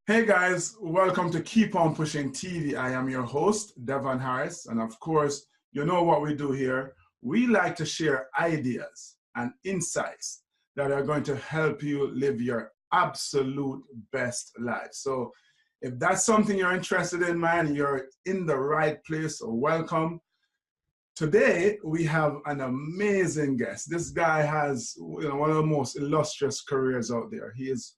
Hey guys, welcome to Keep On Pushing TV. I am your host, Devon Harris, and of course, you know what we do here. We like to share ideas and insights that are going to help you live your absolute best life. So if that's something you're interested in, man, you're in the right place, so welcome. Today, we have an amazing guest. This guy has one of the most illustrious careers out there. He is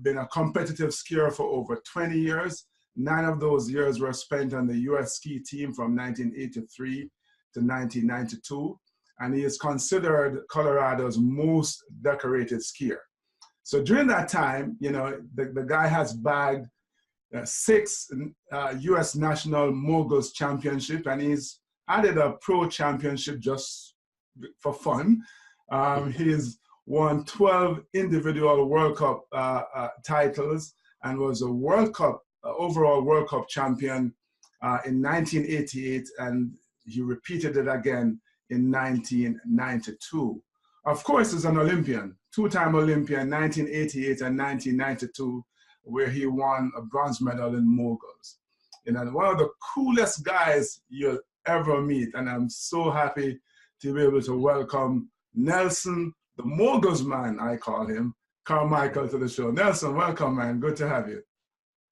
been a competitive skier for over 20 years. 9 of those years were spent on the U.S. ski team from 1983 to 1992. And he is considered Colorado's most decorated skier. So during that time, the guy has bagged 6 U.S. National Moguls Championship, and he's added a pro championship just for fun. He's won 12 individual World Cup titles and was a World Cup, overall World Cup champion in 1988, and he repeated it again in 1992. Of course, he's an Olympian, 2-time Olympian, 1988 and 1992, where he won a bronze medal in moguls. One of the coolest guys you'll ever meet, and I'm so happy to be able to welcome Nelson, the moguls man, I call him, Carmichael, to the show. Nelson, welcome, man. Good to have you.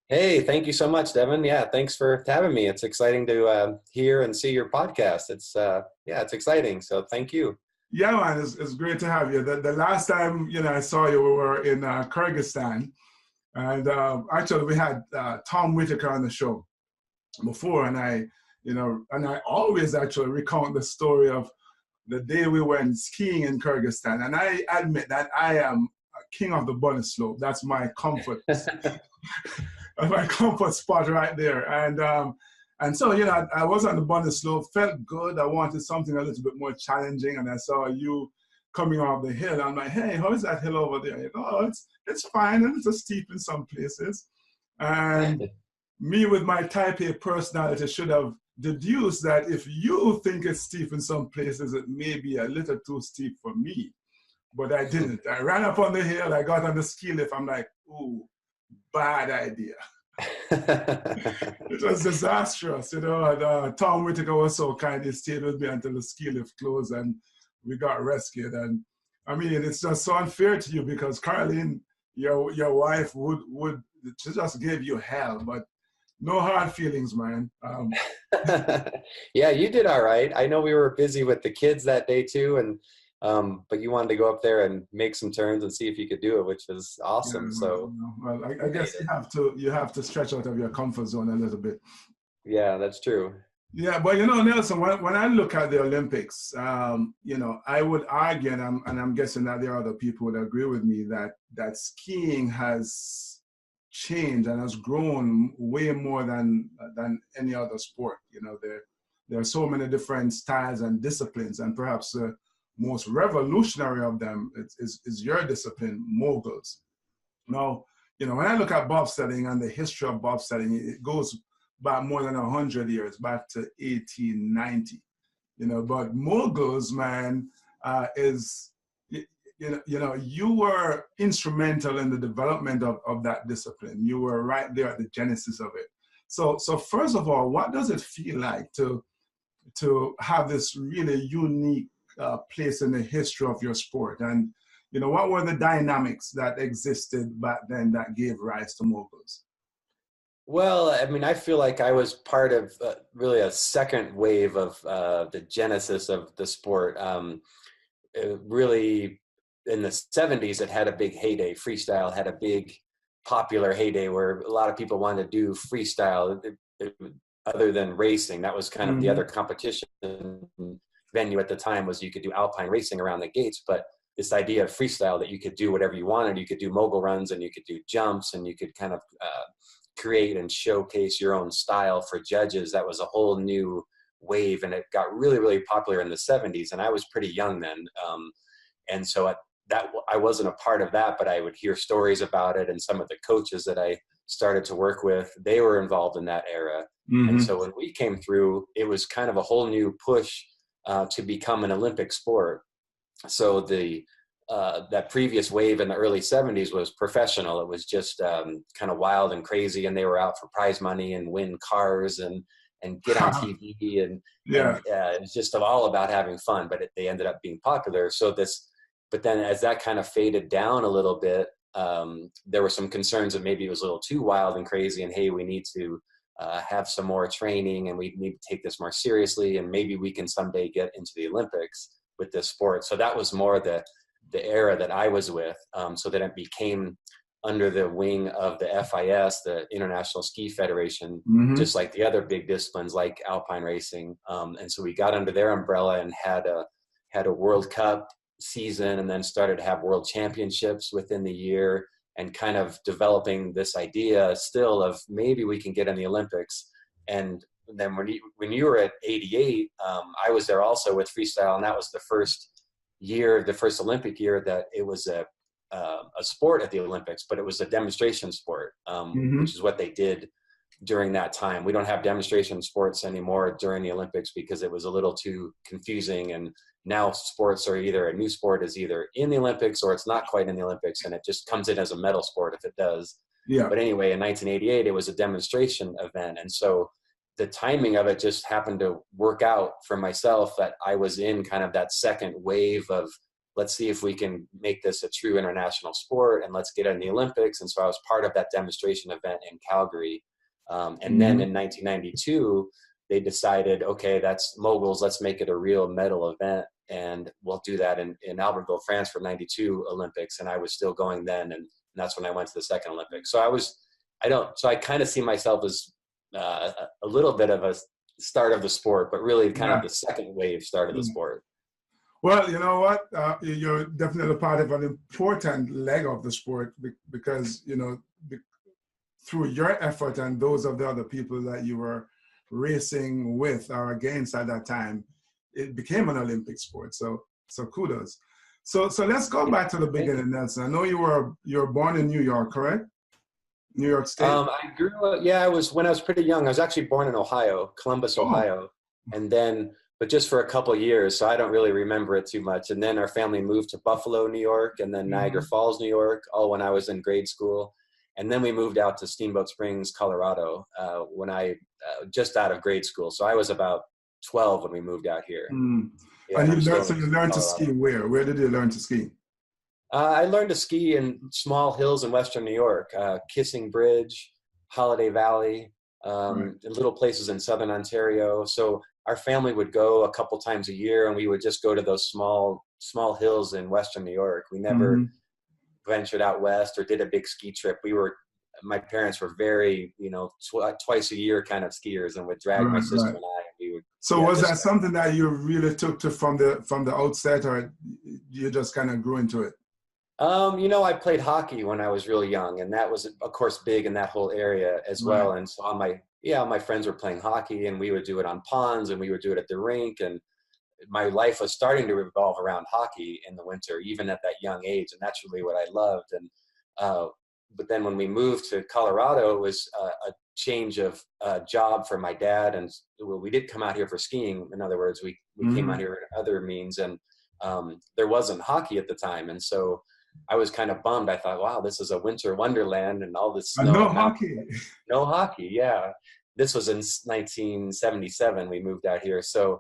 Hey, thank you so much, Devon. Yeah, thanks for having me. It's exciting to hear and see your podcast. It's exciting. So thank you. Yeah, man, it's great to have you. The last time I saw you, we were in Kyrgyzstan, and actually we had Tom Whitaker on the show before, and I always actually recount the story of the day we went skiing in Kyrgyzstan, and I admit that I am a king of the bunny slope. That's my comfort, my comfort spot right there. And so I was on the bunny slope, felt good. I wanted something a little bit more challenging, and I saw you coming off the hill. I'm like, hey, how is that hill over there? You go, oh, it's fine, and it's a steep in some places. And me with my type A personality should have deduced that if you think it's steep in some places, it may be a little too steep for me. But I didn't. I ran up on the hill, I got on the ski lift, I'm like, ooh, bad idea. It was disastrous, and Tom Whitaker was so kind, he stayed with me until the ski lift closed and we got rescued. And I mean, it's just so unfair to you because Caroline, your wife, would she just gave you hell, but no hard feelings, man. Yeah, you did all right. I know we were busy with the kids that day too, and but you wanted to go up there and make some turns and see if you could do it, which was awesome. Yeah, so, well, I guess you have to stretch out of your comfort zone a little bit. Yeah, that's true. Yeah, but Nelson, when I look at the Olympics, I would argue, and I'm guessing that there are other people who would agree with me that skiing has changed and has grown way more than any other sport. There are so many different styles and disciplines, and perhaps the most revolutionary of them is your discipline, moguls. Now, when I look at bobsledding and the history of bobsledding, it goes back more than 100 years, back to 1890. But moguls, man, you were instrumental in the development of that discipline. You were right there at the genesis of it. So first of all, what does it feel like to have this really unique place in the history of your sport? And, what were the dynamics that existed back then that gave rise to moguls? Well, I mean, I feel like I was part of really a second wave of the genesis of the sport. Really, in the 70s, it had a big heyday. Freestyle had a big popular heyday where a lot of people wanted to do freestyle other than racing. That was kind of the other competition venue at the time, was you could do alpine racing around the gates, but this idea of freestyle, that you could do whatever you wanted. You could do mogul runs and you could do jumps and you could kind of create and showcase your own style for judges. That was a whole new wave, and it got really, really popular in the 70s, and I was pretty young then. And so I wasn't a part of that, but I would hear stories about it, and some of the coaches that I started to work with, they were involved in that era. And so when we came through, it was kind of a whole new push to become an Olympic sport. So the that previous wave in the early 70s was professional. It was just kind of wild and crazy, and they were out for prize money and win cars and get on TV, and it was just all about having fun. But they ended up being popular. But then as that kind of faded down a little bit, there were some concerns that maybe it was a little too wild and crazy, and hey, we need to have some more training, and we need to take this more seriously, and maybe we can someday get into the Olympics with this sport. So that was more the era that I was with, so that it became under the wing of the FIS, the International Ski Federation, just like the other big disciplines like alpine racing. And so we got under their umbrella and had a World Cup season, and then started to have world championships within the year, and kind of developing this idea still of maybe we can get in the Olympics. And then when you were at 88, I was there also with freestyle, and that was the first Olympic year that it was a sport at the Olympics, but it was a demonstration sport, which is what they did during that time. We don't have demonstration sports anymore during the Olympics because it was a little too confusing, and now sports are a new sport is either in the Olympics or it's not quite in the Olympics, and it just comes in as a medal sport if it does. But anyway, in 1988, it was a demonstration event, and so the timing of it just happened to work out for myself that I was in kind of that second wave of, let's see if we can make this a true international sport, and let's get in the Olympics. And so I was part of that demonstration event in Calgary. And then in 1992, they decided, okay, that's moguls, let's make it a real medal event. And we'll do that in Albertville, France for 92 Olympics. And I was still going then. And that's when I went to the second Olympics. So I kind of see myself as a little bit of a start of the sport, but really kind of the second wave start of the sport. Well, you know what? You're definitely part of an important leg of the sport because, through your effort and those of the other people that you were racing with or against at that time, it became an Olympic sport. So kudos. So let's go back to the beginning, Nelson. I know you were born in New York, correct? New York State. I grew up. Yeah, when I was pretty young. I was actually born in Ohio, Columbus, Ohio, and then. But just for a couple of years, so I don't really remember it too much. And then our family moved to Buffalo, New York, and then Niagara Falls, New York, all when I was in grade school. And then we moved out to Steamboat Springs, Colorado, when I just out of grade school. So I was about 12 when we moved out here. Yeah, and you learned to ski where? Where did you learn to ski? I learned to ski in small hills in Western New York, Kissing Bridge, Holiday Valley, little places in Southern Ontario. So our family would go a couple times a year, and we would just go to those small hills in Western New York. We never ventured out west or did a big ski trip. My parents were very, twice a year kind of skiers, and would drag my sister and I. We would. So was that something that you really took to from the outset, or you just kind of grew into it? I played hockey when I was really young, and that was, of course, big in that whole area as well. And so my friends were playing hockey, and we would do it on ponds, and we would do it at the rink. And my life was starting to revolve around hockey in the winter, even at that young age. And that's really what I loved. And, but then when we moved to Colorado, it was a change of job for my dad. And we did come out here for skiing. In other words, we came out here in other means, and there wasn't hockey at the time. And so I was kind of bummed. I thought, wow, this is a winter wonderland and all this snow. No hockey. No hockey, yeah. This was in 1977 we moved out here. So,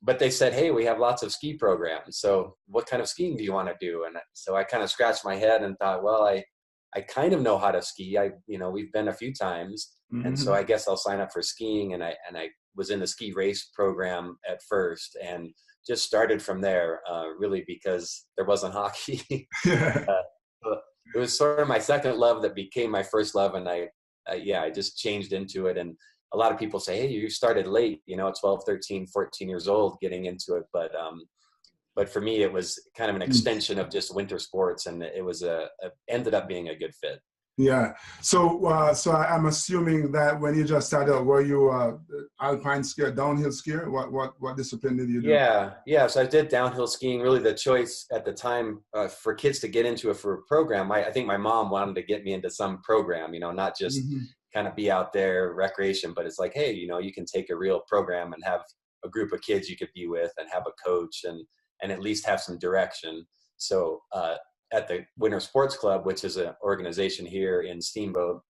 but they said, hey, we have lots of ski programs. So what kind of skiing do you want to do? And so I kind of scratched my head and thought, well, I kind of know how to ski. We've been a few times. And so I guess I'll sign up for skiing. And I was in the ski race program at first, and just started from there, really, because there wasn't hockey. It was sort of my second love that became my first love, and I just changed into it. And a lot of people say, hey, you started late, at 12, 13, 14 years old getting into it. But for me, it was kind of an extension of just winter sports, and it was ended up being a good fit. Yeah. So I'm assuming that when you just started out, were you alpine skier, downhill skier? What discipline did you do? Yeah. So I did downhill skiing. Really, the choice at the time for kids to get into for a program. I think my mom wanted to get me into some program, not just kind of be out there recreation, but it's like, hey, you can take a real program and have a group of kids you could be with and have a coach and at least have some direction. So at the Winter Sports Club, which is an organization here in Steamboat,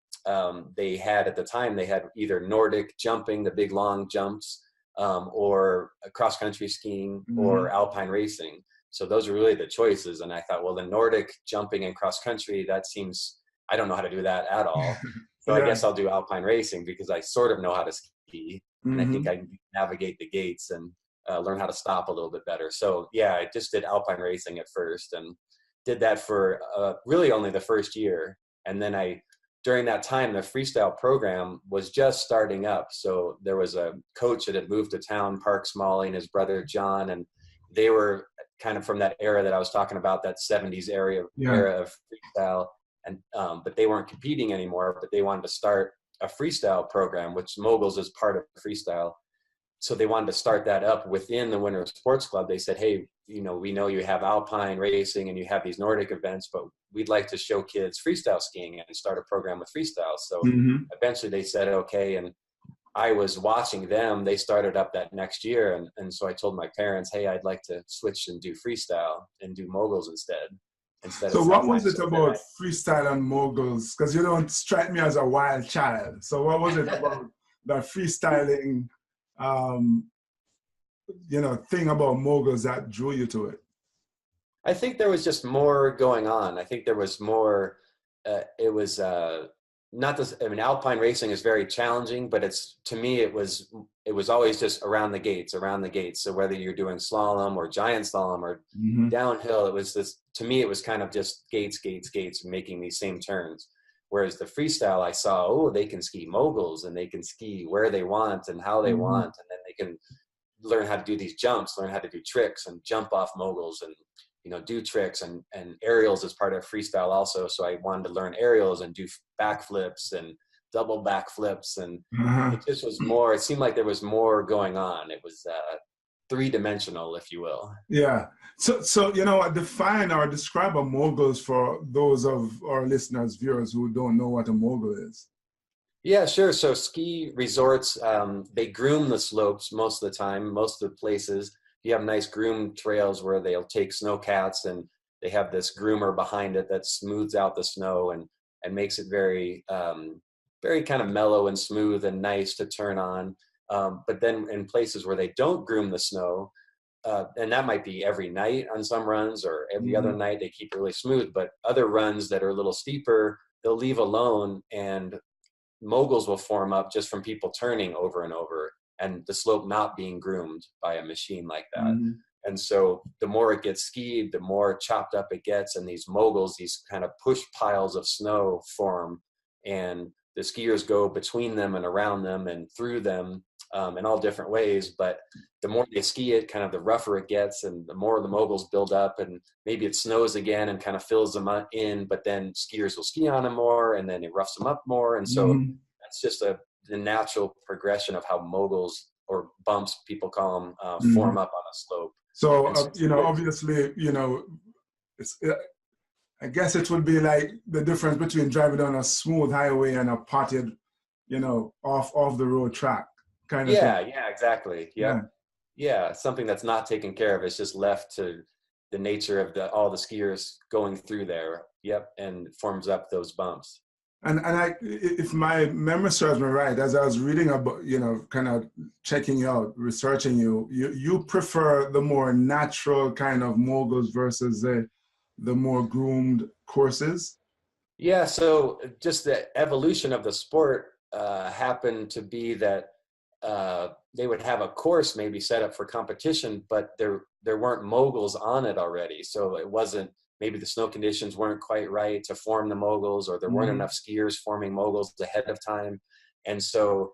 they had at the time, they had either Nordic jumping, the big long jumps, or cross country skiing or alpine racing. So those are really the choices. And I thought, well, the Nordic jumping and cross country, that seems, I don't know how to do that at all. So I guess I'll do alpine racing because I sort of know how to ski. And I think I can navigate the gates and learn how to stop a little bit better. So yeah, I just did alpine racing at first and did that for really only the first year. And then during that time, the freestyle program was just starting up. So there was a coach that had moved to town, Park Smalley, and his brother John, and they were kind of from that era that I was talking about, that 70s era of freestyle. And but they weren't competing anymore, but they wanted to start a freestyle program, which moguls is part of freestyle. So they wanted to start that up within the Winter Sports Club. They said, hey, we know you have alpine racing and you have these Nordic events, but we'd like to show kids freestyle skiing and start a program with freestyle. So eventually they said, okay. And I was watching them. They started up that next year. And so I told my parents, hey, I'd like to switch and do freestyle and do moguls instead. So what was it about freestyle and moguls? Because you don't strike me as a wild child. So what was it about that freestyling, thing about moguls that drew you to it? I think there was just more going on. I think there was more, it was not this, I mean, alpine racing is very challenging, but to me, it was always just around the gates. So whether you're doing slalom or giant slalom or downhill, it was this, to me, it was kind of just gates, making these same turns. Whereas the freestyle, I saw, they can ski moguls and they can ski where they want and how they want. And then they can learn how to do these jumps, learn how to do tricks and jump off moguls and, do tricks and aerials as part of freestyle also. So I wanted to learn aerials and do backflips and double backflips. And it just was more, it seemed like there was more going on. It was three-dimensional, if you will. Yeah. So define or describe a moguls for those of our listeners, viewers who don't know what a mogul is. Yeah, sure. So ski resorts, they groom the slopes most of the time, most of the places. You have nice groomed trails where they'll take snowcats and they have this groomer behind it that smooths out the snow and makes it very, very kind of mellow and smooth and nice to turn on. But then in places where they don't groom the snow, and that might be every night on some runs or every other night, they keep it really smooth. But other runs that are a little steeper, they'll leave alone and moguls will form up just from people turning over and over and the slope not being groomed by a machine like that. And so the more it gets skied, the more chopped up it gets. And these moguls, these kind of push piles of snow form and the skiers go between them and around them and through them in all different ways. But the more they ski it, kind of the rougher it gets and the more the moguls build up and maybe it snows again and kind of fills them in, but then skiers will ski on them more and then it roughs them up more. And so that's just the natural progression of how moguls or bumps, people call them, form up on a slope. So, obviously, I guess it would be like the difference between driving down a smooth highway and a potted, off the road track kind of thing. Yeah, exactly. Yeah, something that's not taken care of. It's just left to the nature of all the skiers going through there. Yep, and forms up those bumps. And if my memory serves me right, as I was reading about, kind of checking you out, researching you prefer the more natural kind of moguls versus the more groomed courses? Yeah, so just the evolution of the sport happened to be that they would have a course maybe set up for competition, but there weren't moguls on it already. So it wasn't, maybe the snow conditions weren't quite right to form the moguls, or there weren't enough skiers forming moguls ahead of time. And so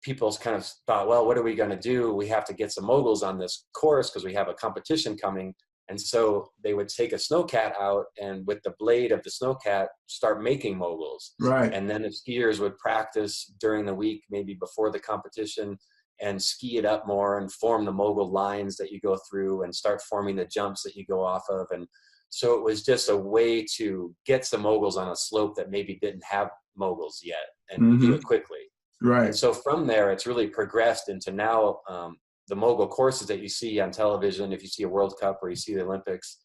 people kind of thought, well, what are we going to do? We have to get some moguls on this course because we have a competition coming. And so they would take a snowcat out and with the blade of the snowcat start making moguls. Right. And then the skiers would practice during the week, maybe before the competition, and ski it up more and form the mogul lines that you go through and start forming the jumps that you go off of. And so it was just a way to get some moguls on a slope that maybe didn't have moguls yet and do it quickly. Right. And so from there, it's really progressed into now the mogul courses that you see on television. If you see a World Cup or you see the Olympics,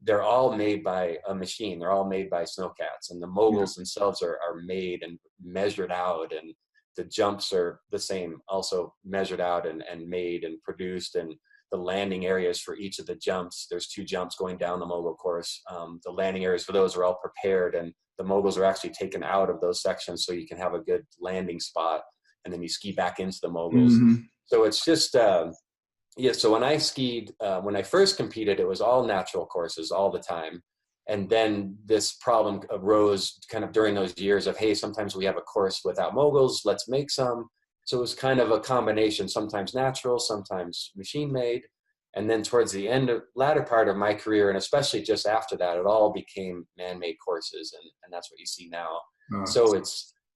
they're all made by a machine. They're all made by snowcats, and the moguls themselves are made and measured out, and the jumps are the same, also measured out and made and produced, and the landing areas for each of the jumps. There's 2 jumps going down the mogul course. The landing areas for those are all prepared, and the moguls are actually taken out of those sections so you can have a good landing spot, and then you ski back into the moguls. So it's just, so when I skied, when I first competed, it was all natural courses all the time. And then this problem arose kind of during those years of, hey, sometimes we have a course without moguls, let's make some. So it was kind of a combination, sometimes natural, sometimes machine made. And then towards the latter part of my career, and especially just after that, it all became man-made courses. And that's what you see now. So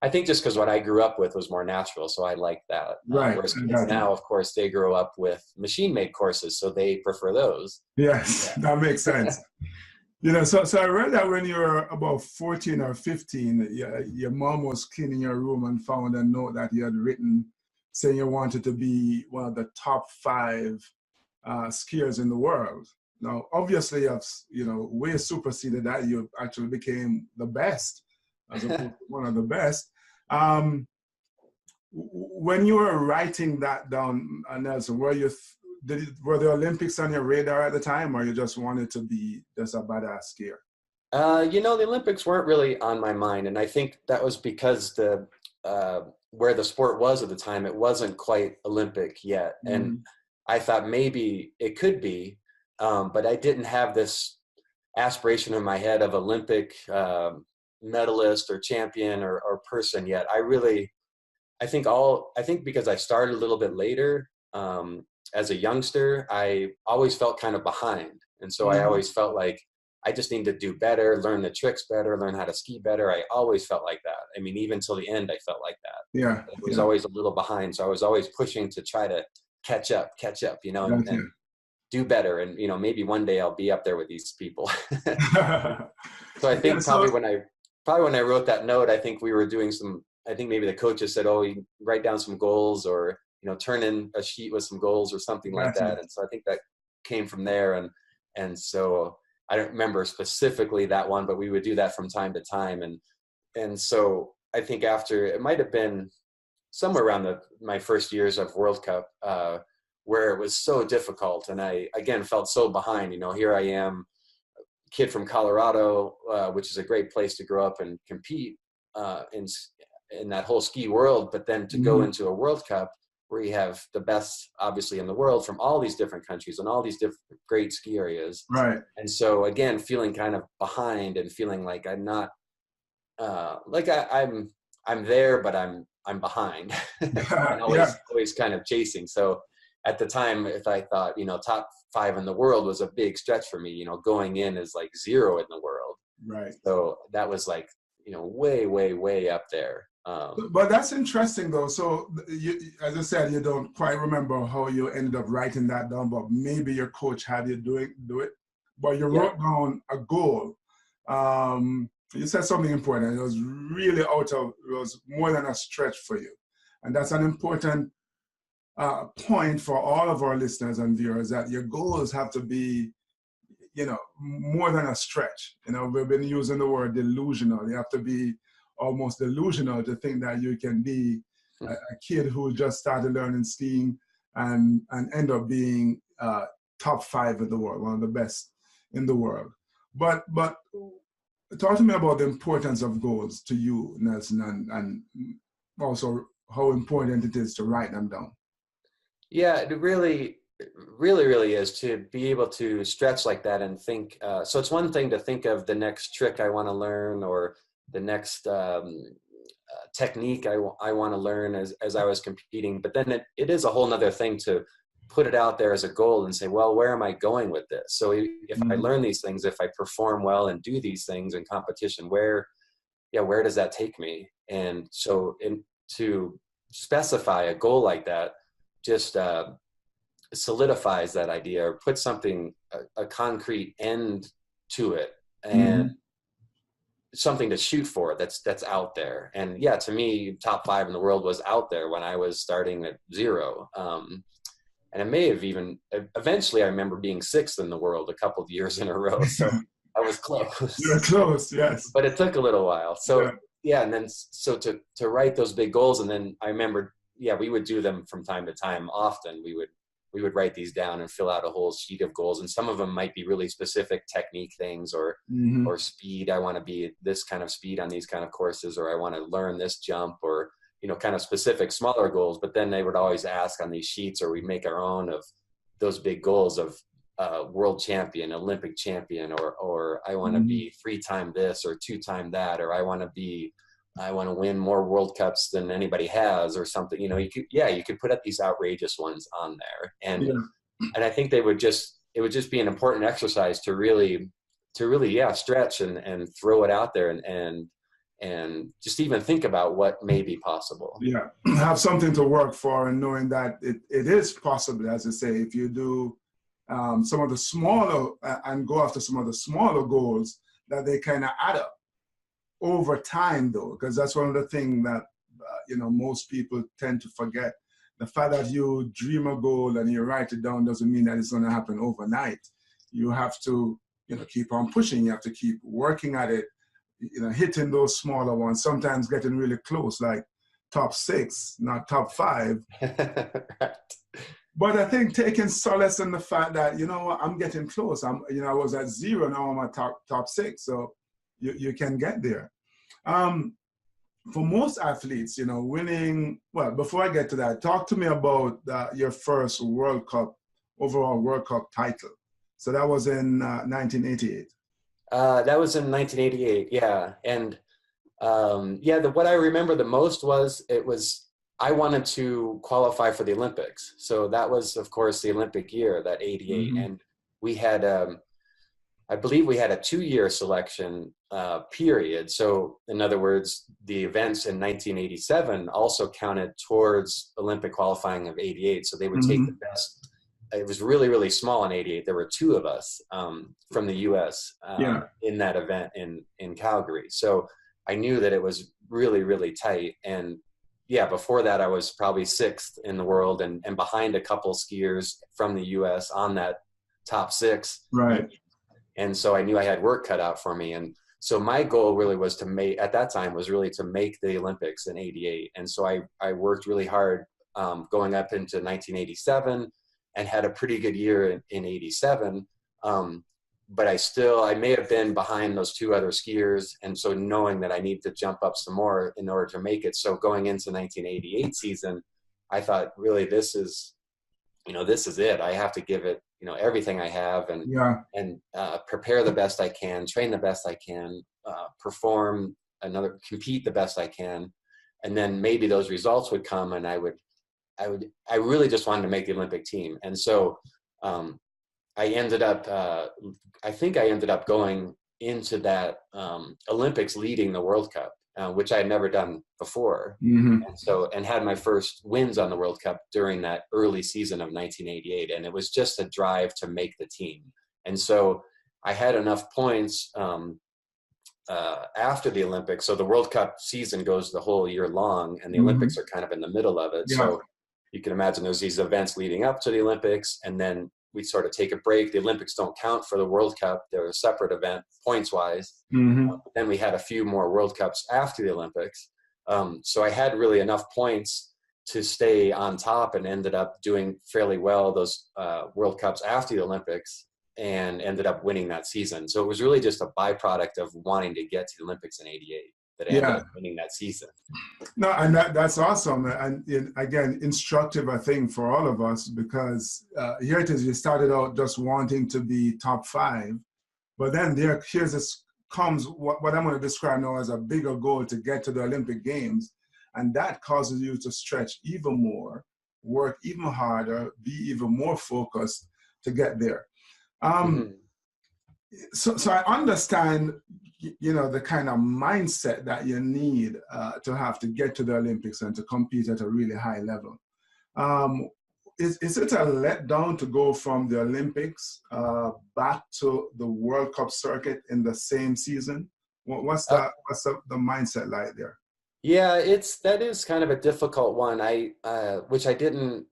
I think just because what I grew up with was more natural, so I like that. Whereas kids now, of course, they grow up with machine-made courses, so they prefer those. Yes, that makes sense. So I read that when you were about 14 or 15, your mom was cleaning your room and found a note that you had written saying you wanted to be one of the top 5 skiers in the world. Now, obviously, you've way superseded that. You actually became the best, as one of the best. When you were writing that down, Nelson, were the Olympics on your radar at the time, or you just wanted to be just a badass skier? The Olympics weren't really on my mind, and I think that was because where the sport was at the time, it wasn't quite Olympic yet, and I thought maybe it could be, but I didn't have this aspiration in my head of Olympic medalist or champion or person yet. I think because I started a little bit later, as a youngster, I always felt kind of behind. And so I always felt like I just need to do better, learn the tricks better, learn how to ski better. I always felt like that. I mean, even till the end, I felt like that. Yeah. I was always a little behind. So I was always pushing to try to catch up, and do better. And, maybe one day I'll be up there with these people. So I think probably when I wrote that note, I think we were doing I think maybe the coaches said, oh, you write down some goals, or, turn in a sheet with some goals or something like that. And so I think that came from there. And so I don't remember specifically that one, but we would do that from time to time. And so I think after, it might've been somewhere around my first years of World Cup, where it was so difficult. And I, again, felt so behind. Here I am, kid from Colorado, which is a great place to grow up and compete in that whole ski world. But then to go into a World Cup where you have the best, obviously, in the world from all these different countries and all these different great ski areas. Right. And so, again, feeling kind of behind and feeling like I'm not, I'm there, but I'm behind. And always kind of chasing. So at the time, if I thought, top 5 in the world was a big stretch for me, going in is like 0 in the world. Right. So that was like, way, way, way up there. But that's interesting, though. So, as I said, you don't quite remember how you ended up writing that down, but maybe your coach had you do it. But you wrote down a goal. You said something important. It was really it was more than a stretch for you. And that's an important point for all of our listeners and viewers, that your goals have to be, more than a stretch. We've been using the word delusional. You have to be almost delusional to think that you can be a kid who just started learning skiing and end up being top 5 in the world, one of the best in the world. But talk to me about the importance of goals to you, Nelson, and also how important it is to write them down. Yeah, it really, really is, to be able to stretch like that and think. So it's one thing to think of the next trick I want to learn, or the next technique I want to learn as I was competing. But then it is a whole nother thing to put it out there as a goal and say, well, where am I going with this? So if I learn these things, if I perform well and do these things in competition, where does that take me? And so to specify a goal like that just solidifies that idea, or put something, a concrete end to it, and something to shoot for that's out there. And to me, top 5 in the world was out there when I was starting at 0. And it may have even, eventually I remember being sixth in the world a couple of years in a row. So I was close. You're close, yes. But it took a little while. So yeah, and then so to write those big goals, and then I remember, yeah, we would do them from time to time. Often we would write these down and fill out a whole sheet of goals, and some of them might be really specific technique things, or or speed. I want to be this kind of speed on these kind of courses, or I want to learn this jump, or kind of specific smaller goals. But then they would always ask on these sheets, or we'd make our own of those big goals of world champion, Olympic champion, or I want to be 3-time this or 2-time that, or I want to win more World Cups than anybody has, or something. You could put up these outrageous ones on there, and I think it would just be an important exercise to really stretch and throw it out there, and just even think about what may be possible. Yeah, have something to work for, and knowing that it is possible, as I say, if you do some of the smaller and go after some of the smaller goals, that they kind of add up over time, though, because that's one of the things that most people tend to forget. The fact that you dream a goal and you write it down doesn't mean that it's going to happen overnight. You have to keep on pushing. You have to keep working at it, hitting those smaller ones, sometimes getting really close, like top 6, not top 5. Right. But I think taking solace in the fact that, I'm getting close. I was at 0, now I'm at top 6. So you can get there. For most athletes, winning, well, before I get to that, talk to me about your first overall World Cup title. So that was in 1988. That was in 1988, yeah. And what I remember the most was I wanted to qualify for the Olympics. So that was, of course, the Olympic year, that 88. And we had, I believe we had a 2-year selection period. So in other words, the events in 1987 also counted towards Olympic qualifying of 88. So they would take the best. It was really, really small in 88. There were 2 of us from the US in that event in Calgary. So I knew that it was really, really tight. And yeah, before that, I was probably 6th in the world and behind a couple skiers from the US on that top 6. Right. And so I knew I had work cut out for me. And so my goal really was to make the Olympics in 88. And so I worked really hard going up into 1987 and had a pretty good year in 87. But I may have been behind those 2 other skiers. And so knowing that I need to jump up some more in order to make it. So going into 1988 season, I thought, really, this is it. I have to give it, everything I have, and prepare the best I can, train the best I can, compete the best I can. And then maybe those results would come, and I really just wanted to make the Olympic team. And so, I ended up going into that Olympics leading the World Cup, which I had never done before. And had my first wins on the World Cup during that early season of 1988. And it was just a drive to make the team. And so I had enough points after the Olympics. So the World Cup season goes the whole year long, and the Olympics are kind of in the middle of it. Yeah. So you can imagine there's these events leading up to the Olympics, and then we sort of take a break. The Olympics don't count for the World Cup. They're a separate event points-wise. Then we had a few more World Cups after the Olympics. So I had really enough points to stay on top, and ended up doing fairly well those World Cups after the Olympics, and ended up winning that season. So it was really just a byproduct of wanting to get to the Olympics in 88 that ended up winning that season. No, and that's awesome. And again, instructive, I think, for all of us, because here it is, you started out just wanting to be top 5, but then comes what I'm going to describe now as a bigger goal to get to the Olympic Games. And that causes you to stretch even more, work even harder, be even more focused to get there. So I understand, the kind of mindset that you need to have to get to the Olympics and to compete at a really high level. Is it a letdown to go from the Olympics back to the World Cup circuit in the same season? What's the mindset like there? Yeah, that is kind of a difficult one. Which I didn't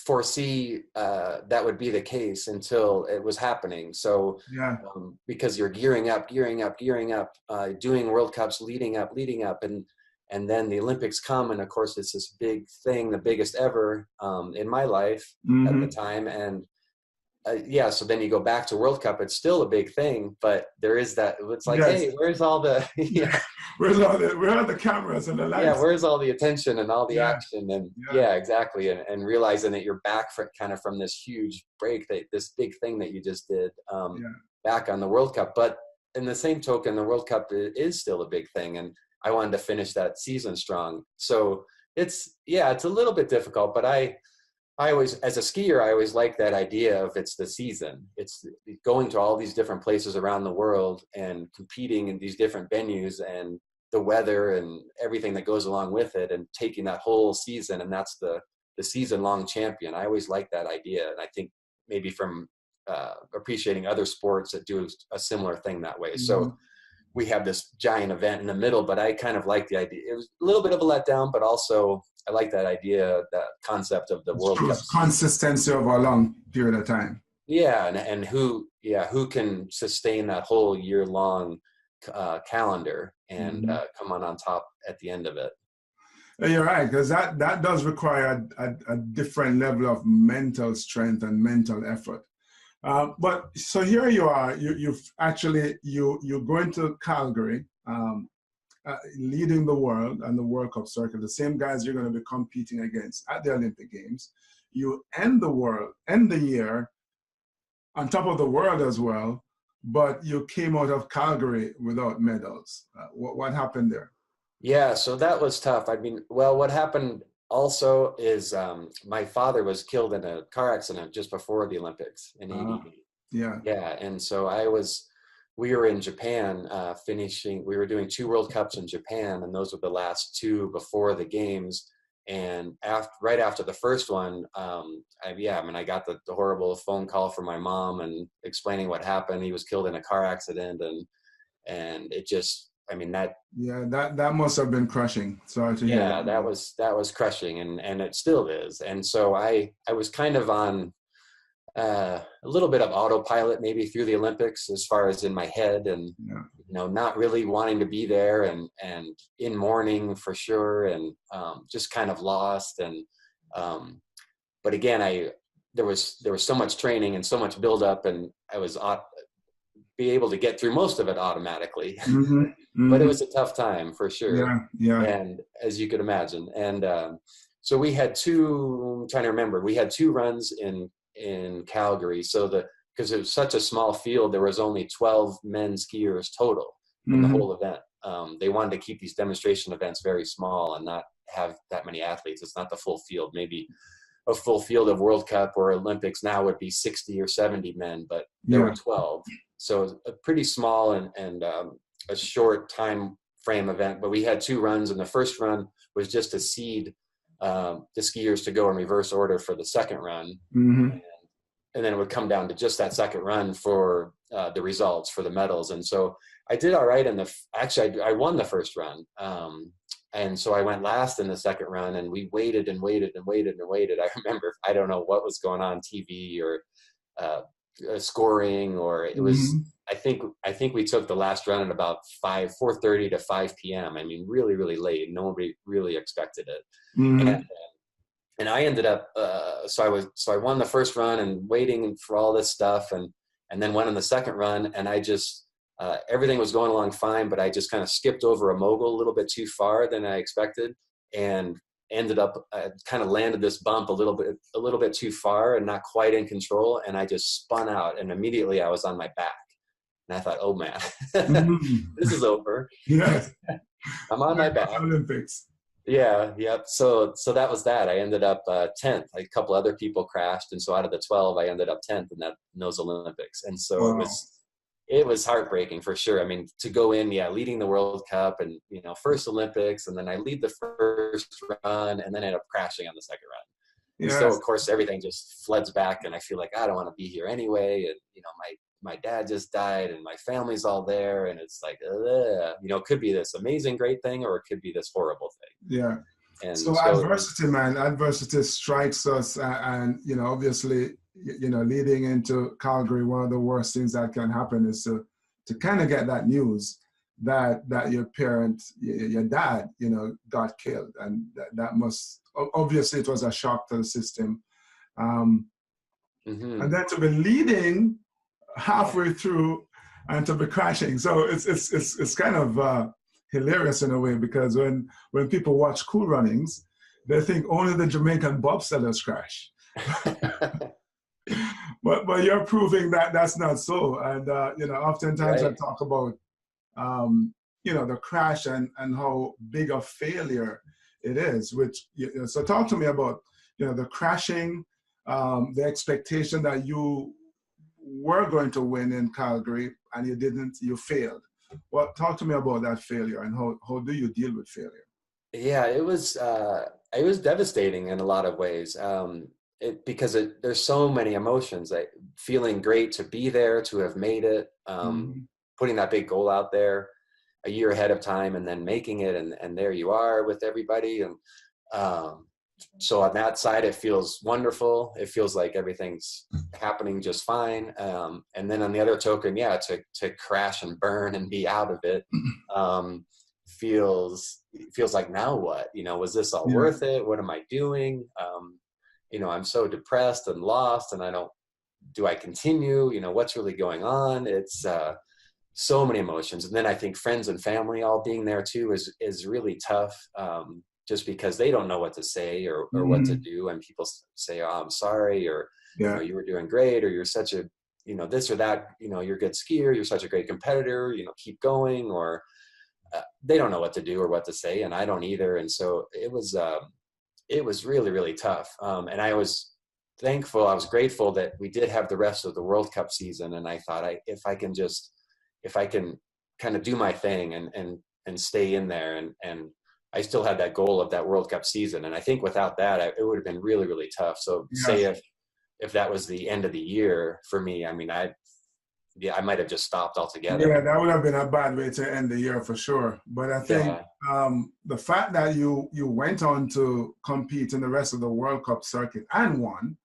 foresee that would be the case until it was happening. So Yeah. Because you're gearing up, doing World Cups, leading up, and then the Olympics come, and of course it's this big thing, the biggest ever in my life at the time. And so then you go back to World Cup, it's still a big thing, but there is that, it's like, Yes. hey, where's all the, where are the cameras and the lights? Yeah, where's all the attention and all the action? And exactly. And realizing that you're back from this huge break, this big thing that you just did back on the World Cup. But in the same token, the World Cup is still a big thing. And I wanted to finish that season strong. So it's a little bit difficult, but I always, as a skier, I always like that idea of it's the season. It's going to all these different places around the world and competing in these different venues and the weather and everything that goes along with it, and taking that whole season. And that's the season-long champion. I always like that idea. And I think maybe from appreciating other sports that do a similar thing that way. So we have this giant event in the middle, but I kind of like the idea. It was a little bit of a letdown, but also I like that idea, that concept of the World Cup. Consistency over a long period of time. Yeah, and who can sustain that whole year-long calendar and come on top at the end of it. You're right, because that does require a different level of mental strength and mental effort. But so here you are, you're going to Calgary, leading the world and the World Cup circuit, the same guys you're going to be competing against at the Olympic Games. You end the year on top of the world as well, but you came out of Calgary without medals. What happened there? Yeah, so that was tough. I mean, well, what happened also is my father was killed in a car accident just before the Olympics in 88. Yeah, and so we were in Japan we were doing 2 World Cups in Japan, and those were the last 2 before the games. And right after the first one, I got the horrible phone call from my mom and explaining what happened. He was killed in a car accident, and it just, that must have been crushing. Sorry to hear that. Yeah, that was crushing, and it still is. And so I was kind of on a little bit of autopilot maybe through the Olympics, as far as in my head, and not really wanting to be there, and in mourning for sure, and just kind of lost. And but again, there was so much training and so much buildup, and I was be able to get through most of it automatically. But it was a tough time for sure. Yeah. And as you could imagine, and so we had 2. I'm trying to remember. We had 2 runs in Calgary. So because it was such a small field, there was only 12 men skiers total in the whole event. They wanted to keep these demonstration events very small and not have that many athletes. It's not the full field. Maybe a full field of World Cup or Olympics now would be 60 or 70 men, but there were 12. So a pretty small and a short time frame event. But we had 2 runs, and the first run was just to seed the skiers to go in reverse order for the second run. And then it would come down to just that second run for the results, for the medals. And so I did all right I won the first run. And so I went last in the second run, and we waited and waited and waited and waited. I remember, I don't know what was going on TV or scoring, or it was, I think we took the last run at about 4:30 to 5 p.m. I mean, really, really late. Nobody really expected it. And I ended up, so I won the first run and waiting for all this stuff, and then went on the second run, and I just, everything was going along fine, but I just kind of skipped over a mogul a little bit too far than I expected, and ended up, kind of landed this bump a little bit too far and not quite in control, and I just spun out, and immediately I was on my back. And I thought, oh man, this is over. Yes. I'm on my back. Olympics. Yeah. Yep. So that was that. I ended up 10th. A couple other people crashed, and so out of the 12, I ended up 10th in those Olympics. And so it was heartbreaking for sure. I mean, to go in, leading the World Cup, and first Olympics, and then I lead the first run, and then end up crashing on the second run. Yes. So of course everything just floods back, and I feel like I don't want to be here anyway. And my dad just died, and my family's all there, and it's like, it could be this amazing, great thing, or it could be this horrible thing. Yeah. And So so, adversity, man, adversity strikes us, and you know, obviously, you know, leading into Calgary, one of the worst things that can happen is to kind of get that news that your parent, your dad, you know, got killed, and that must, obviously it was a shock to the system, um, and then to be leading halfway through and to be crashing. So it's kind of hilarious in a way, because when people watch Cool Runnings, they think only the Jamaican bobsledders crash. but you're proving that that's not so. And you know, oftentimes I right. talk about you know, the crash and how big a failure it is. Which, you know, so talk to me about, you know, the crashing, the expectation that you were going to win in Calgary and you didn't, you failed. Well, talk to me about that failure, and how do you deal with failure? Yeah, it was devastating in a lot of ways. Because there's so many emotions. Like feeling great to be there, to have made it, putting that big goal out there a year ahead of time, and then making it, and there you are with everybody. And so on that side, it feels wonderful. It feels like everything's happening just fine. And then on the other token, yeah, to crash and burn and be out of it, feels like, now what? You know, was this all worth it? What am I doing? You know, I'm so depressed and lost, and do I continue? You know, what's really going on? It's so many emotions. And then I think friends and family all being there too is really tough, just because they don't know what to say or what to do. And people say, oh, I'm sorry, or, you know, you were doing great, or you're such a, you know, this or that, you know, you're a good skier, you're such a great competitor, you know, keep going. Or they don't know what to do or what to say, and I don't either. And so it was really, really tough. And I was grateful that we did have the rest of the World Cup season. And I thought, if I can kind of do my thing and stay in there, and I still had that goal of that World Cup season. And I think without that, it would have been really, really tough. So say if that was the end of the year for me, I mean, I might have just stopped altogether. Yeah, that would have been a bad way to end the year for sure. But I think the fact that you went on to compete in the rest of the World Cup circuit and won,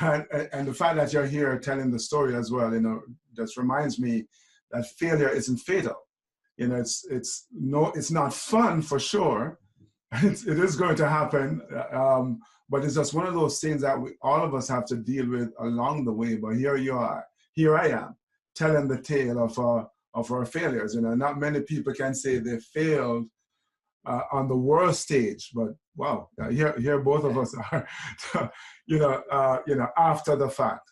and the fact that you're here telling the story as well, you know, just reminds me that failure isn't fatal. You know, it's not fun for sure. It is going to happen, but it's just one of those things that all of us have to deal with along the way. But here I am, telling the tale of our failures. You know, not many people can say they failed on the world stage, but wow, here both of us are, you know, after the fact.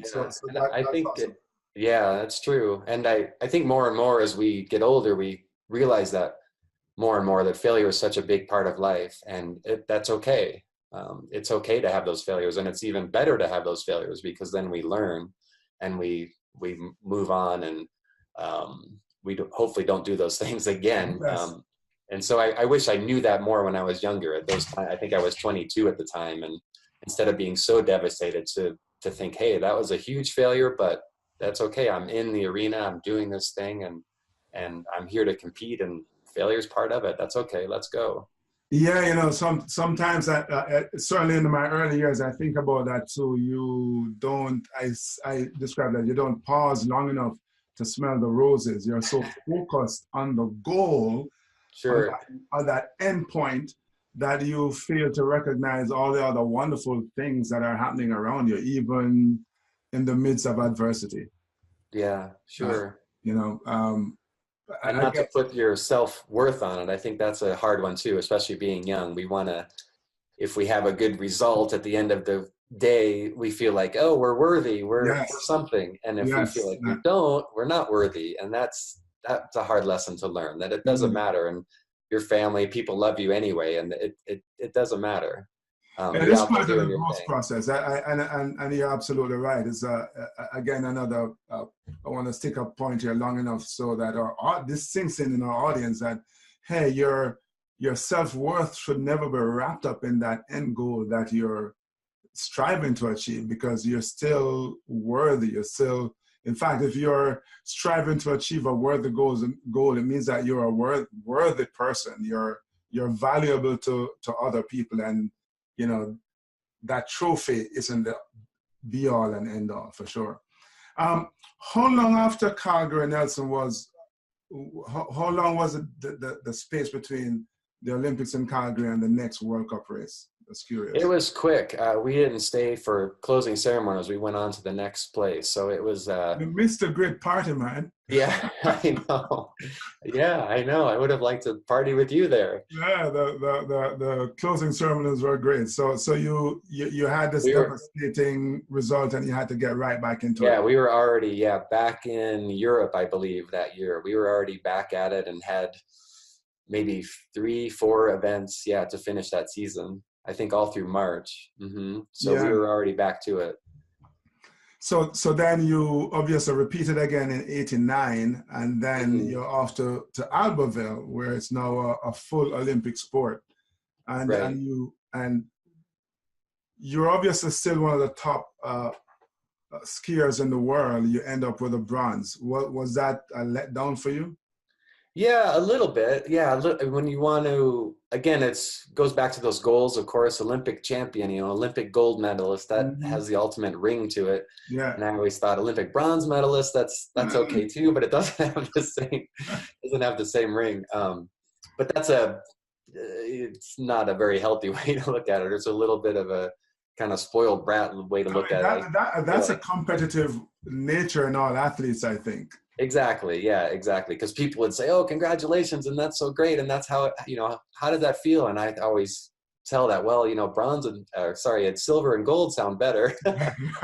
So I think awesome. that's true. And I think more and more as we get older, we realize that more and more that failure is such a big part of life, and that's okay. It's okay to have those failures, and it's even better to have those failures, because then we learn and we move on, and hopefully don't do those things again. Yes. And so I wish I knew that more when I was younger. At those times, I think I was 22 at the time, and instead of being so devastated, to think, hey, that was a huge failure, but that's okay. I'm in the arena. I'm doing this thing, and I'm here to compete, and failure is part of it. That's okay. Let's go. Yeah, you know, sometimes certainly in my early years, I think about that too. You don't, I describe that, you don't pause long enough to smell the roses. You're so focused on the goal, Sure. on that end point, that you fail to recognize all the other wonderful things that are happening around you, even in the midst of adversity. Yeah, sure. You know, and not to put your self-worth on it. I think that's a hard one too, especially being young. We want to, if we have a good result at the end of the day, we feel like, oh, we're worthy, we're something. And if we feel like we don't, we're not worthy. And that's a hard lesson to learn, that it doesn't matter. And your family, people love you anyway, and it doesn't matter. It is part of the growth process, and you're absolutely right. It's again another. I want to stick a point here long enough so that this sinks in our audience that, hey, your self-worth should never be wrapped up in that end goal that you're striving to achieve, because you're still worthy. You're still, in fact, if you're striving to achieve a worthy goal, it means that you're a worthy person. You're you're valuable to other people, and you know that trophy isn't the be all and end all for sure. How long after Calgary Nelson was? How long was it the space between the Olympics in Calgary and the next World Cup race? That's curious. It was quick. We didn't stay for closing ceremonies. We went on to the next place. So it was. You missed a great party, man. Yeah, I know. Yeah, I know. I would have liked to party with you there. Yeah, the closing ceremonies were great. So you had this devastating result, and you had to get right back into it. Yeah, we were already back in Europe, I believe, that year. We were already back at it and had maybe 3-4 events, to finish that season. I think all through March. So we were already back to it. So then you obviously repeated again in '89, and then you're off to Albertville, where it's now a full Olympic sport, and you're obviously still one of the top skiers in the world. You end up with a bronze. What was that a letdown for you? Yeah, a little bit. Yeah, when you want to, again, goes back to those goals, of course. Olympic champion, Olympic gold medalist, that has the ultimate ring to it. Yeah. And I always thought Olympic bronze medalist, that's okay too, but it doesn't have the same ring. But it's not a very healthy way to look at it. It's a little bit of a kind of spoiled brat way to look at it. That's a competitive nature in all athletes, I think. Exactly. Yeah, exactly. Because people would say, "Oh, congratulations," and that's so great, and that's how how did that feel? And I always tell that, well, bronze and silver and gold sound better,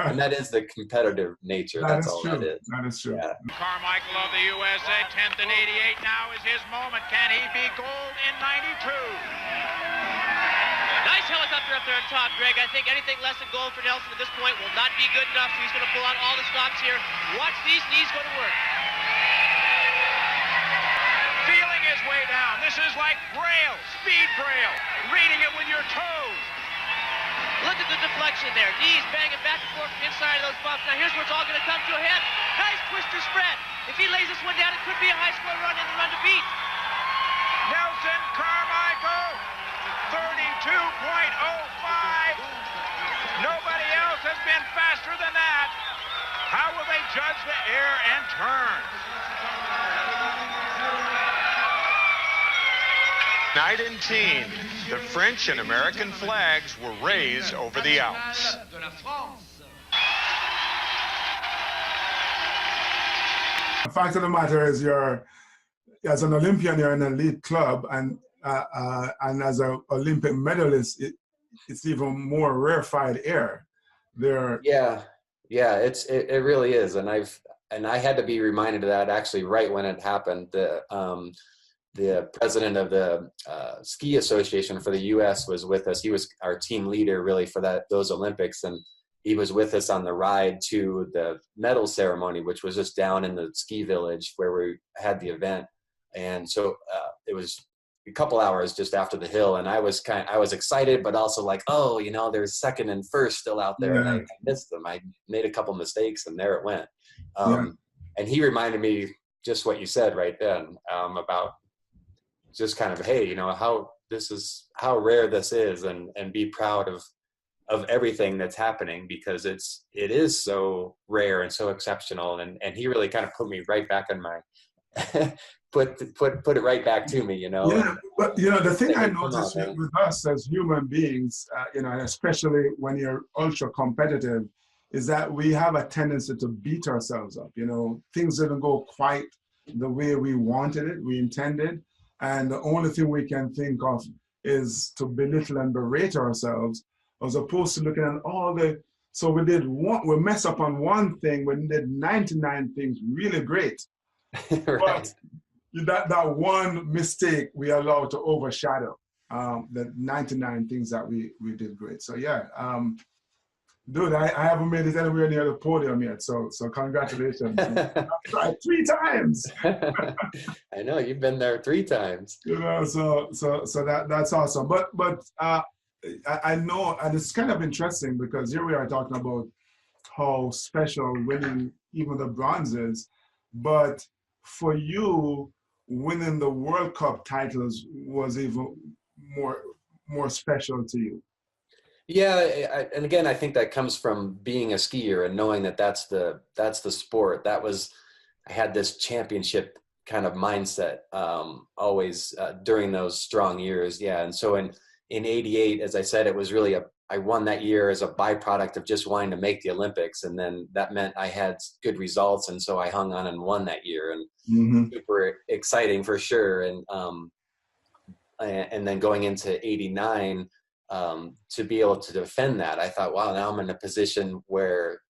and that is the competitive nature. That's all that is. That is true. Yeah. Carmichael of the USA, 10th and 88. Now is his moment. Can he be gold in '92? Nice helicopter up there on top, Greg. I think anything less than gold for Nelson at this point will not be good enough, so he's going to pull out all the stops here. Watch these knees go to work. Feeling his way down. This is like braille, speed braille, reading it with your toes. Look at the deflection there. Knees banging back and forth from inside of those bumps. Now here's where it's all going to come to a head. Nice twister spread. If he lays this one down, it could be a high-score run in the run to beat. Nelson Carmichael, 32.05. Nobody else has been faster than that. How will they judge the air and turn? Night in Teen, the French and American flags were raised over the Alps. The fact of the matter is, as an Olympian, you're in an elite club, and as an Olympic medalist, it's even more rarefied air. Yeah, it really is, and I had to be reminded of that actually right when it happened. The president of the ski association for the U.S. was with us. He was our team leader really for those Olympics, and he was with us on the ride to the medal ceremony, which was just down in the ski village where we had the event. And so it was a couple hours just after the hill, and I was excited, but also like, oh, there's second and first still out there, and I missed them. I made a couple mistakes, and there it went. And he reminded me just what you said right then about just kind of, hey, how rare this is, and be proud of everything that's happening, because it is so rare and so exceptional. And he really kind of put me right back in my put it right back to me, Yeah, but the thing I noticed with us as human beings, and especially when you're ultra competitive, is that we have a tendency to beat ourselves up. Things didn't go quite the way we wanted it, we intended, and the only thing we can think of is to belittle and berate ourselves, as opposed to looking at so we mess up on one thing, we did 99 things really great. Right. But that one mistake we allowed to overshadow the 99 things that we did great. So dude, I haven't made it anywhere near the podium yet, so congratulations. I've tried 3 times. I know, you've been there 3 times. So that's awesome. But I know, and it's kind of interesting, because here we are talking about how special winning even the bronze is, but for you, winning the World Cup titles was even more special to you? Yeah, and again, I think that comes from being a skier and knowing that that's the sport. I had this championship kind of mindset always during those strong years. Yeah, and so in '88, as I said, it was really I won that year as a byproduct of just wanting to make the Olympics, and then that meant I had good results, and so I hung on and won that year, and super exciting for sure. And then going into '89, to be able to defend that, I thought, wow, now I'm in a position where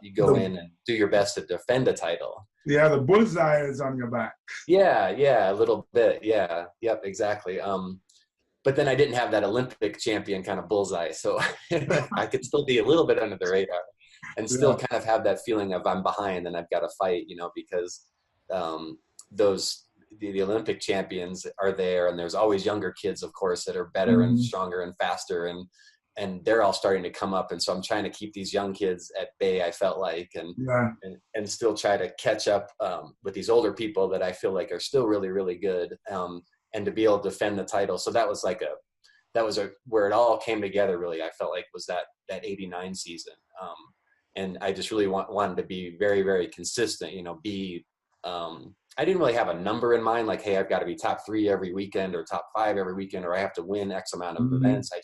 you go in and do your best to defend a title. Yeah, the bullseye is on your back. Yeah, a little bit. Yeah, yep, exactly. But then I didn't have that Olympic champion kind of bullseye, so I could still be a little bit under the radar and still kind of have that feeling of I'm behind and I've got to fight, because the Olympic champions are there, and there's always younger kids, of course, that are better and stronger and faster, and they're all starting to come up, and so I'm trying to keep these young kids at bay, I felt like, and still try to catch up with these older people that I feel like are still really, really good, and to be able to defend the title. So that was where it all came together, really. I felt like was that '89 season, and I just really wanted to be very, very consistent. I didn't really have a number in mind, like, hey, I've got to be top 3 every weekend or top 5 every weekend, or I have to win X amount of events. I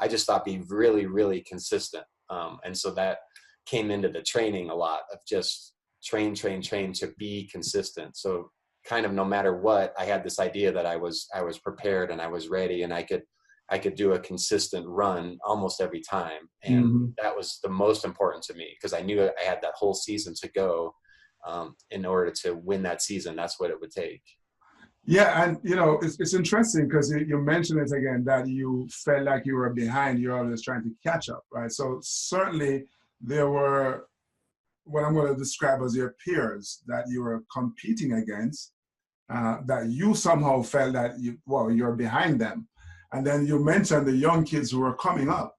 just thought be really, really consistent. And so that came into the training a lot of just train to be consistent. So kind of no matter what, I had this idea that I was prepared and I was ready, and I could do a consistent run almost every time. And that was the most important to me, because I knew I had that whole season to go. In order to win that season, that's what it would take. Yeah, and it's interesting because you mentioned it again, that you felt like you were behind. You're always trying to catch up, right? So certainly there were what I'm going to describe as your peers that you were competing against, that you somehow felt that you're behind them. And then you mentioned the young kids who were coming up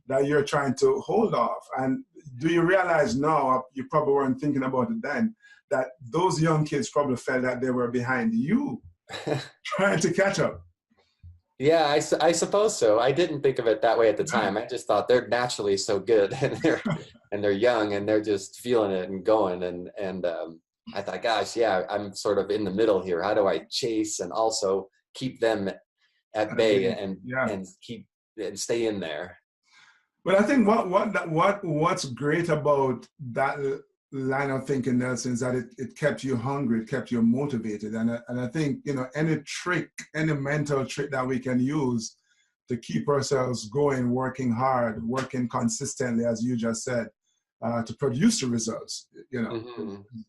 that you're trying to hold off. And do you realize now, you probably weren't thinking about it then, that those young kids probably felt that they were behind you, trying to catch up? Yeah, I suppose so. I didn't think of it that way at the time. I just thought they're naturally so good, and they're young, and they're just feeling it and going. And I thought, gosh, yeah, I'm sort of in the middle here. How do I chase and also keep them at bay and keep and stay in there? But I think what's great about that line of thinking, Nelson, is that it kept you hungry, it kept you motivated, and I think any mental trick that we can use to keep ourselves going, working hard, working consistently, as you just said, to produce the results.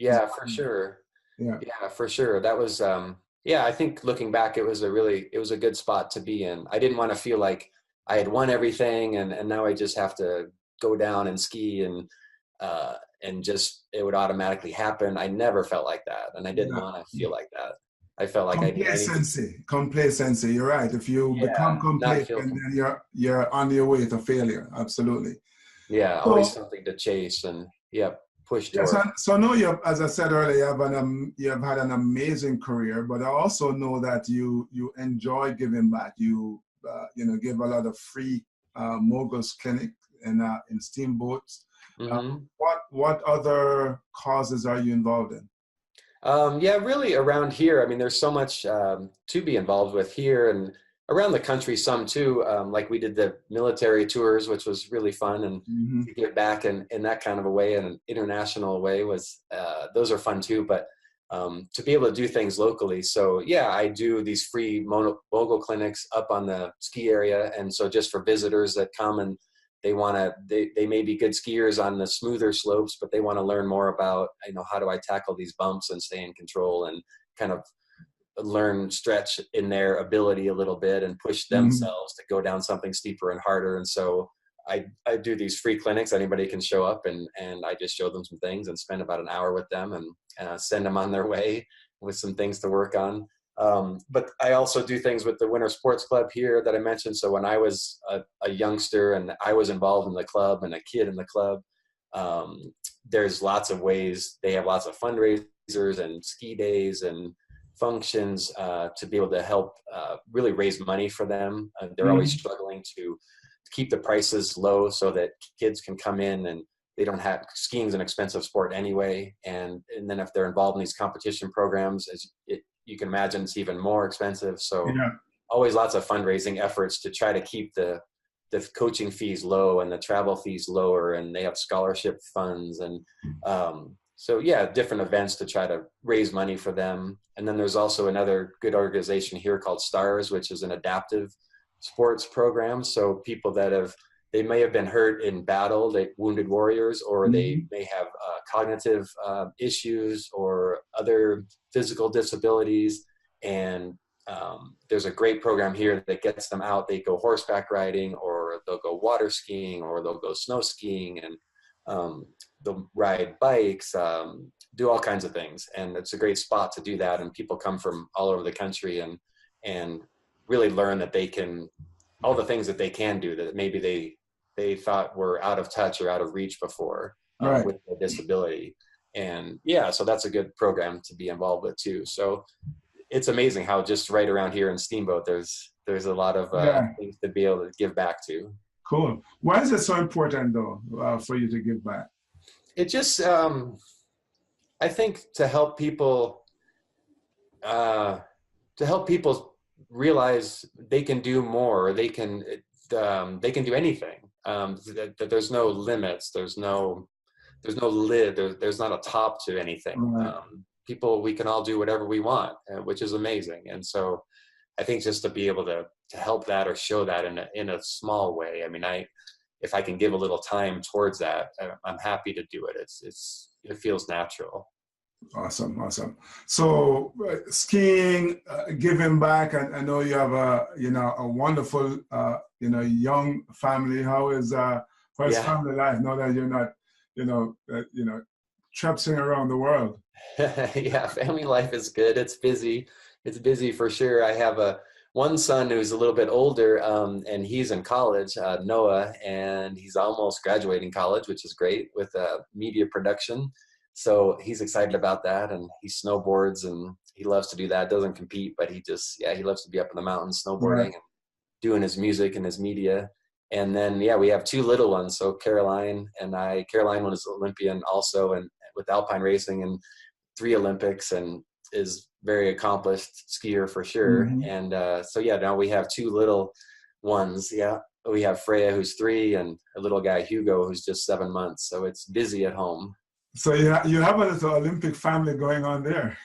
Yeah, for sure. Yeah, for sure. That was I think looking back, it was a good spot to be in. I didn't want to feel like I had won everything and now I just have to go down and ski and just it would automatically happen. I never felt like that, and I didn't want to feel like that. I felt like complacency. You're right. If you become complacent, then you're on your way to failure. Absolutely. Yeah, always something to chase and push toward. So I know as I said earlier, you have had an amazing career, but I also know that you enjoy giving back. You give a lot of free moguls clinic in steamboats. What other causes are you involved in? Really around here. I mean, there's so much to be involved with here and around the country, some too. Like we did the military tours, which was really fun, and to give back in that kind of a way, and an international way was those are fun too. But to be able to do things locally. So I do these free mogul clinics up on the ski area. And so just for visitors that come and they may be good skiers on the smoother slopes, but they want to learn more about, how do I tackle these bumps and stay in control and kind of stretch in their ability a little bit and push themselves to go down something steeper and harder. And so I do these free clinics. Anybody can show up and I just show them some things and spend about an hour with them and send them on their way with some things to work on. But I also do things with the Winter Sports Club here that I mentioned. So when I was a youngster and I was involved in the club and a kid in the club, there's lots of ways. They have lots of fundraisers and ski days and functions to be able to help really raise money for them. They're always struggling to keep the prices low so that kids can come in, and they don't have, skiing's an expensive sport anyway. And then if they're involved in these competition programs, you can imagine it's even more expensive. So always lots of fundraising efforts to try to keep the coaching fees low and the travel fees lower, and they have scholarship funds. And so yeah, different events to try to raise money for them. And then there's also another good organization here called STARS, which is an adaptive sports program. So people that they may have been hurt in battle, like wounded warriors, or they may have cognitive issues or other physical disabilities. And there's a great program here that gets them out. They go horseback riding, or they'll go water skiing, or they'll go snow skiing, and they'll ride bikes, do all kinds of things. And it's a great spot to do that. And people come from all over the country and really learn that they can, all the things that they can do that maybe they thought were out of touch or out of reach before with a disability. And yeah, so that's a good program to be involved with too. So it's amazing how just right around here in Steamboat, there's a lot of things to be able to give back to. Cool. Why is it so important though for you to give back? It just, I think to help people realize they can do more, they can do anything. That there's no limits, there's no lid, there's not a top to anything. We can all do whatever we want, which is amazing. And so I think just to be able to help that or show that in a small way. I mean, if I can give a little time towards that, I'm happy to do it. It feels natural. Awesome. So skiing, giving back, and I know you have a wonderful young family. How is family life now that you're not traipsing around the world? Yeah, family life is good. It's busy. It's busy for sure. I have one son who's a little bit older, and he's in college, Noah, and he's almost graduating college, which is great, with media production. So he's excited about that, and he snowboards, and he loves to do that. Doesn't compete, but he loves to be up in the mountains snowboarding and doing his music and his media. And then, we have two little ones. So Caroline was Olympian also, and with alpine racing and 3 Olympics, and is very accomplished skier for sure. And now we have 2 little ones. We have Freya, who's 3, and a little guy, Hugo, who's just 7 months. So it's busy at home. So you have a little Olympic family going on there.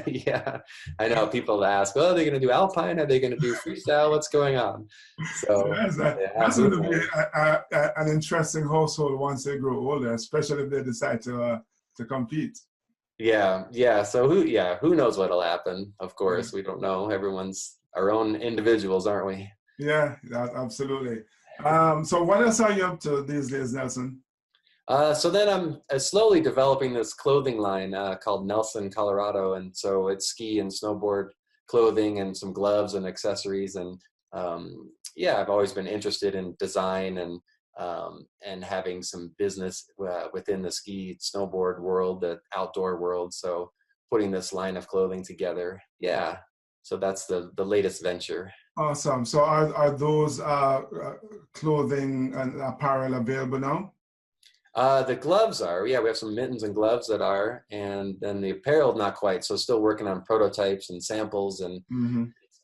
Yeah, I know. People ask, are they going to do alpine? Are they going to do freestyle? What's going on? So that's going to be an interesting household once they grow older, especially if they decide to compete. Yeah. So who knows what'll happen? Of course, we don't know. Everyone's our own individuals, aren't we? Yeah, absolutely. So what else are you up to these days, Nelson? So then I'm slowly developing this clothing line called Nelson, Colorado. And so it's ski and snowboard clothing and some gloves and accessories. And I've always been interested in design and having some business within the ski snowboard world, the outdoor world. So putting this line of clothing together. Yeah. So that's the latest venture. Awesome. So are those clothing and apparel available now? The gloves are, we have some mittens and gloves that are, and then the apparel, not quite. So still working on prototypes and samples and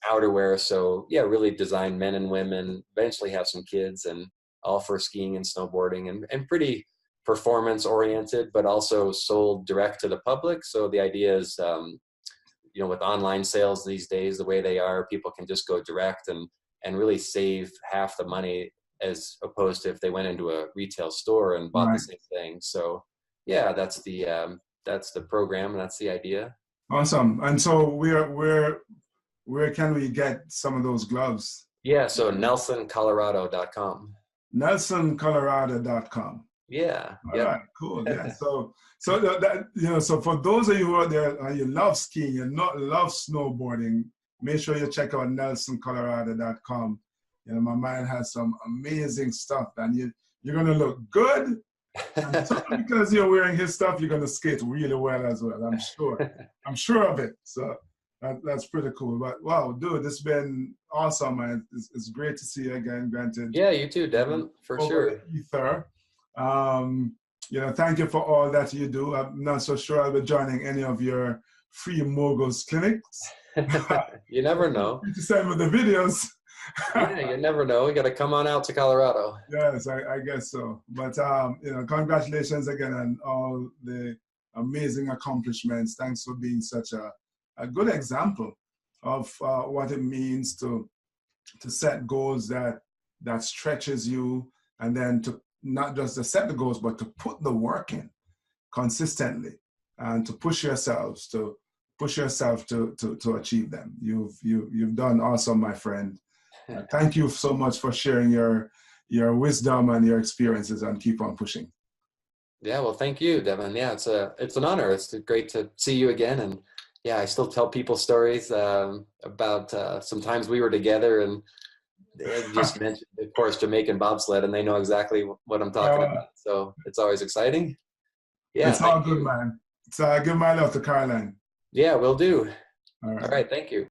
outerwear. So really design men and women, eventually have some kids, and all for skiing and snowboarding, and pretty performance oriented, but also sold direct to the public. So the idea is, with online sales these days, the way they are, people can just go direct and really save half the money, as opposed to if they went into a retail store and bought the same thing. So that's the program, and that's the idea. Awesome. And so where can we get some of those gloves? So NelsonColorado.com. NelsonColorado.com. Yeah. All right, cool. Yeah. So so for those of you who are there and you love skiing, you love snowboarding, make sure you check out NelsonColorado.com. My man has some amazing stuff, and you're going to look good. And because you're wearing his stuff, you're going to skate really well as well. I'm sure. I'm sure of it. So That's pretty cool. But wow, dude, it's been awesome, man. It's great to see you again, granted. Yeah, you too, Devon, for sure. Over the ether. You know, thank you for all that you do. I'm not so sure I'll be joining any of your free moguls clinics. You never know. To send me the videos. Yeah, you never know. We got to come on out to Colorado. Yes, I guess so. But you know, congratulations again on all the amazing accomplishments. Thanks for being such a good example of what it means to set goals that stretches you, and then to not just to set the goals, but to put the work in consistently and to push yourself to achieve them. You've done awesome, my friend. Thank you so much for sharing your wisdom and your experiences, and keep on pushing. Yeah, well, thank you, Devon. Yeah, it's an honor. It's great to see you again. And yeah, I still tell people stories about some times we were together, and just mentioned, of course, Jamaican bobsled, and they know exactly what I'm talking about. So it's always exciting. Yeah, it's all good, man. So give my love to Caroline. Yeah, will do. All right. All right, thank you.